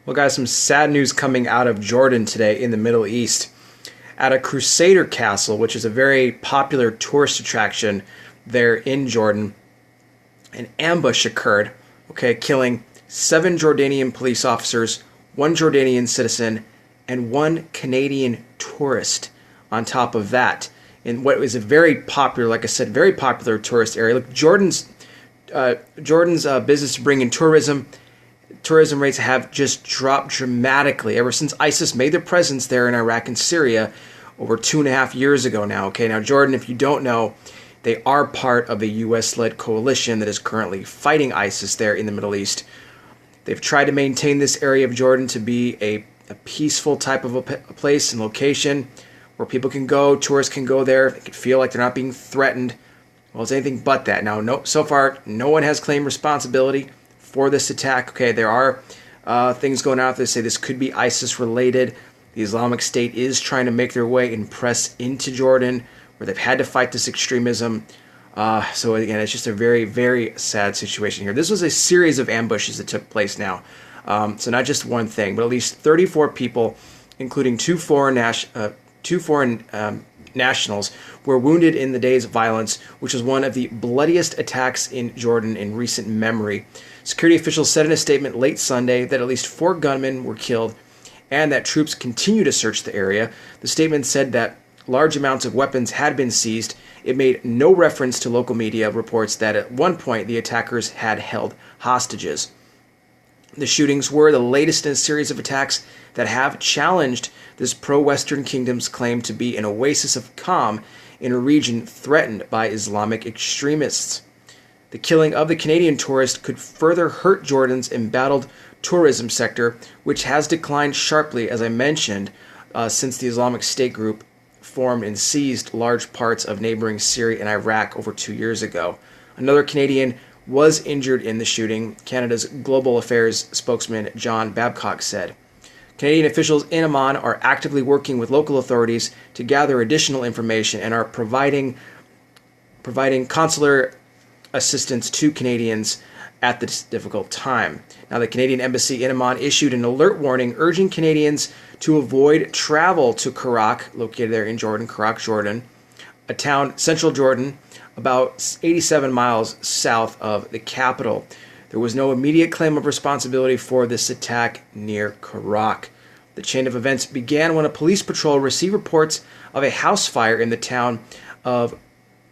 Well, guys, some sad news coming out of Jordan today in the Middle East. At a Crusader Castle, which is a very popular tourist attraction there in Jordan, an ambush occurred, killing 7 Jordanian police officers, 1 Jordanian citizen, and 1 Canadian tourist on top of that. In what is a very popular, like I said, very popular tourist area. Look, Jordan's business to bring in tourism rates have just dropped dramatically ever since ISIS made their presence there in Iraq and Syria over 2.5 years ago now. Now Jordan, if you don't know, they are part of a U.S.-led coalition that is currently fighting ISIS there in the Middle East. They've tried to maintain this area of Jordan to be a peaceful type of a place and location where people can go, tourists can go there, they can feel like they're not being threatened. Well, it's anything but that. Now, so far, no one has claimed responsibility for this attack. There are things going out that say this could be ISIS related. The Islamic State is trying to make their way and press into Jordan, where they've had to fight this extremism. So again, it's just a very, very sad situation here. This was a series of ambushes that took place now. So not just one thing, but at least 34 people, including two foreign nationals, were wounded in the day's violence, which was one of the bloodiest attacks in Jordan in recent memory. Security officials said in a statement late Sunday that at least 4 gunmen were killed and that troops continue to search the area. The statement said that large amounts of weapons had been seized. It made no reference to local media reports that at one point the attackers had held hostages. The shootings were the latest in a series of attacks that have challenged this pro-Western kingdom's claim to be an oasis of calm in a region threatened by Islamic extremists. The killing of the Canadian tourist could further hurt Jordan's embattled tourism sector, which has declined sharply, as I mentioned, since the Islamic State group formed and seized large parts of neighboring Syria and Iraq over 2 years ago. Another Canadian was injured in the shooting, Canada's Global Affairs spokesman John Babcock said. Canadian officials in Amman are actively working with local authorities to gather additional information and are providing consular assistance to Canadians at this difficult time. Now, the Canadian Embassy in Amman issued an alert warning urging Canadians to avoid travel to Karak, located there in Jordan, Karak, Jordan, a town, central Jordan, about 87 miles south of the capital. There was no immediate claim of responsibility for this attack near Karak. The chain of events began when a police patrol received reports of a house fire in the town of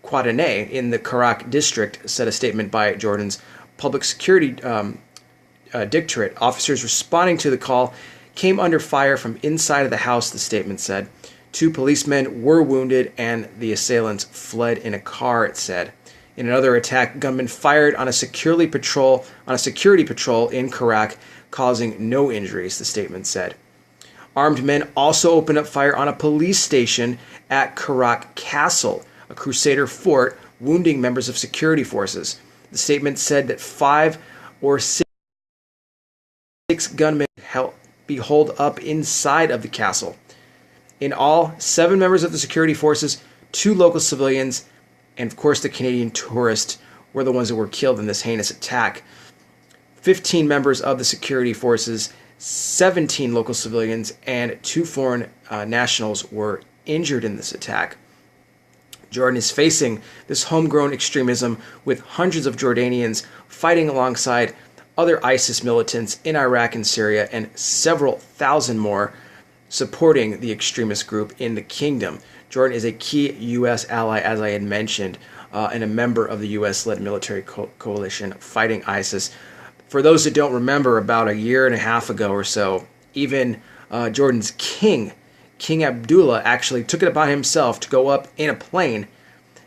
Kwadane in the Karak district, said a statement by Jordan's public security dictatorate. Officers responding to the call came under fire from inside of the house, the statement said. 2 policemen were wounded and the assailants fled in a car, it said. In another attack, gunmen fired on a security patrol in Karak, causing no injuries, the statement said. Armed men also opened up fire on a police station at Karak Castle, a Crusader fort, wounding members of security forces. The statement said that 5 or 6 gunmen be holed up inside of the castle. In all, 7 members of the security forces, 2 local civilians, and of course the Canadian tourist were the ones that were killed in this heinous attack. 15 members of the security forces, 17 local civilians, and 2 foreign nationals were injured in this attack. Jordan is facing this homegrown extremism with hundreds of Jordanians fighting alongside other ISIS militants in Iraq and Syria and several thousand more supporting the extremist group in the kingdom. Jordan is a key U.S. ally, as I had mentioned, and a member of the U.S.-led military coalition fighting ISIS. For those that don't remember, about 1.5 years ago or so, even Jordan's king Abdullah, actually took it upon himself to go up in a plane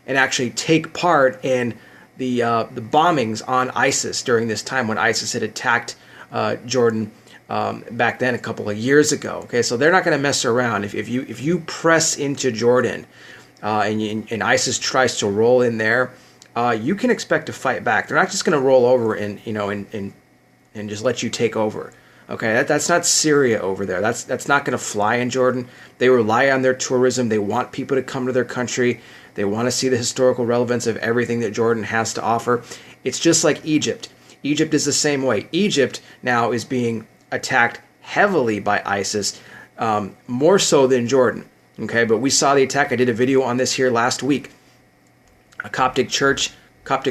and actually take part in the bombings on ISIS during this time when ISIS had attacked Jordan back then a couple of years ago. So they're not going to mess around. If you press into Jordan and ISIS tries to roll in there, you can expect to fight back. They're not just going to roll over and just let you take over. That's not Syria over there. That's not going to fly in Jordan. They rely on their tourism. They want people to come to their country. They want to see the historical relevance of everything that Jordan has to offer. It's just like Egypt. Egypt is the same way. Egypt now is being attacked heavily by ISIS, more so than Jordan. Okay, but we saw the attack. I did a video on this here last week. A Coptic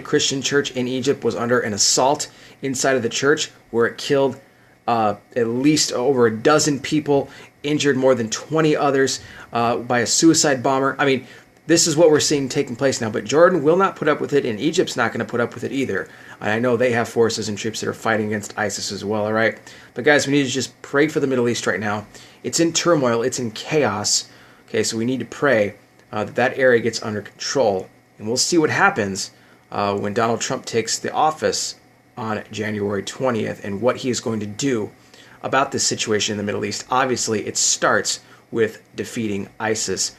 Christian church in Egypt was under an assault inside of the church where it killed at least over a dozen people, injured more than 20 others by a suicide bomber. I mean, this is what we're seeing taking place now. But Jordan will not put up with it, and Egypt's not going to put up with it either. And I know they have forces and troops that are fighting against ISIS as well, all right? But guys, we need to just pray for the Middle East right now. It's in turmoil. It's in chaos. Okay, so we need to pray that that area gets under control. And we'll see what happens when Donald Trump takes the office on January 20th and what he is going to do about this situation in the Middle East. Obviously, it starts with defeating ISIS,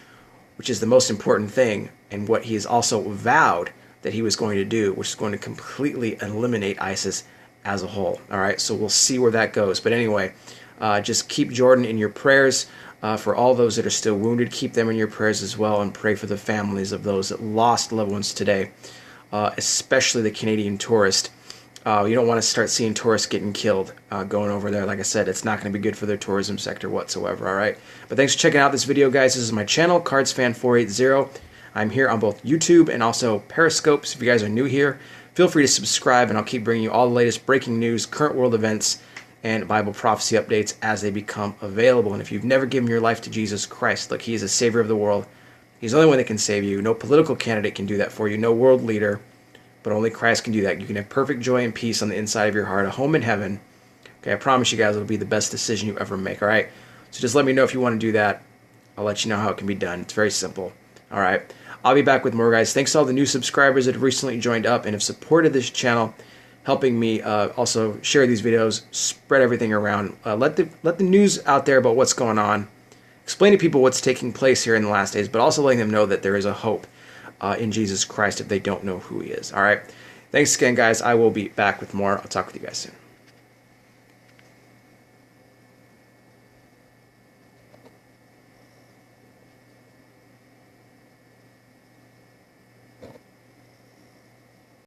which is the most important thing, and what he has also vowed that he was going to do, which is going to completely eliminate ISIS as a whole. All right, so we'll see where that goes. But anyway, just keep Jordan in your prayers. For all those that are still wounded, keep them in your prayers as well, and pray for the families of those that lost loved ones today, especially the Canadian tourist. You don't want to start seeing tourists getting killed going over there. Like I said, it's not going to be good for their tourism sector whatsoever, all right? But thanks for checking out this video, guys. This is my channel, CardsFan480. I'm here on both YouTube and also Periscope, so if you guys are new here, feel free to subscribe, and I'll keep bringing you all the latest breaking news, current world events, and Bible prophecy updates as they become available. And if you've never given your life to Jesus Christ, look, He is the Savior of the world. He's the only one that can save you. No political candidate can do that for you. No world leader. But only Christ can do that. You can have perfect joy and peace on the inside of your heart, a home in heaven. Okay, I promise you guys it'll be the best decision you ever make, all right? So just let me know if you want to do that. I'll let you know how it can be done. It's very simple, all right? I'll be back with more, guys. Thanks to all the new subscribers that have recently joined up and have supported this channel, helping me also share these videos, spread everything around, let the news out there about what's going on, explain to people what's taking place here in the last days, but also letting them know that there is a hope in Jesus Christ if they don't know who He is. All right. Thanks again, guys. I will be back with more. I'll talk with you guys soon.